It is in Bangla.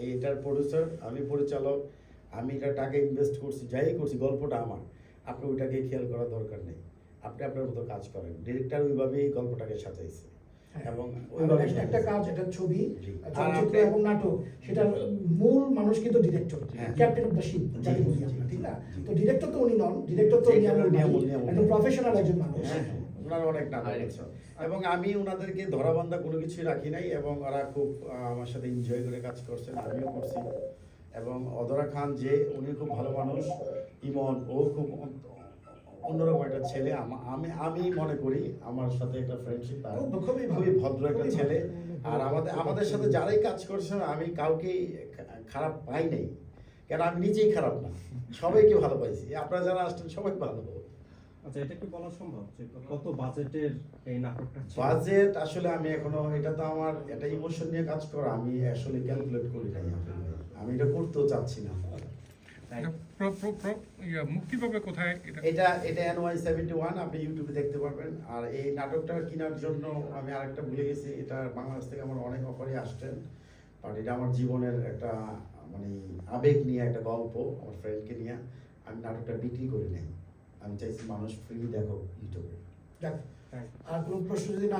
এইটার প্রডিউসার, আমি পরিচালক, আমি এটা টাকা ইনভেস্ট করছি, যাই করছি, গল্পটা আমার। আপনি ওইটাকে খেয়াল করার দরকার নেই, আপনি আপনার মতো কাজ করেন। ডিরেক্টর ওইভাবেই গল্পটাকে সাজাইছে এবং ওইভাবে একটা কাজ, এটা ছবি, জি। চলচ্চিত্র এবং নাটক, সেটার মূল মানুষ কিন্তু ডিরেক্টর, হ্যাঁ। ক্যাপ্টেন অফ দ্য শিপ যাকে বলি আমরা, ঠিক না? তো ডিরেক্টর তো উনি নন, ডিরেক্টর তো নিয়ামুল। একজন প্রফেশনাল একজন মানুষ। হ্যাঁ, ওনার অনেক নাটক আছে এবং আমি ওনাদেরকে ধরাবান্ধা কোনো কিছুই রাখি নাই এবং ওরা খুব আমার সাথে এনজয় করে কাজ করছেন, আমিও করছি। এবং অধরা খান যে, উনি খুব ভালো মানুষ। ইমন, ও খুব অন্যরকম একটা ছেলে। আমি মনে করি আমার সাথে একটা ফ্রেন্ডশিপ, খুবই ভদ্র একটা ছেলে। আর আমাদের সাথে যারাই কাজ করছেন, আমি কাউকেই খারাপ পাই নাই, কেন আমি নিজেই খারাপ না, সবাইকে ভালো পাইছি। আপনারা যারা আসছেন সবাই ভালো। আচ্ছা, এটা কি বলা সম্ভব যে কত বাজেটের এই নাটকটা ছিল? বাজেট আসলে আমি এখনো, এটা তো আমার একটা ইমোশন নিয়ে কাজ করা, আমি আসলে ক্যালকুলেট করি নাই। আমি এটা করতেও চাচ্ছি না। মুক্তি পাবে কোথায় এটা NY71, আপনি ইউটিউবে দেখতে পারবেন। আর এই নাটকটা কেনার জন্য আমি আরেকটা ভুলে গেছি, এটা বাংলাদেশ থেকে আমার অনেক অফারই আসছেন, বাট এটা আমার জীবনের একটা মানে আবেগ নিয়ে একটা গল্প, আমার ফ্রেন্ডকে নিয়ে। আমি নাটকটা বিক্রি করি নাই, আমি চাইছি মানুষ ফ্রি দেখো ইউটিউবে। আর কোনো প্রশ্ন যদি না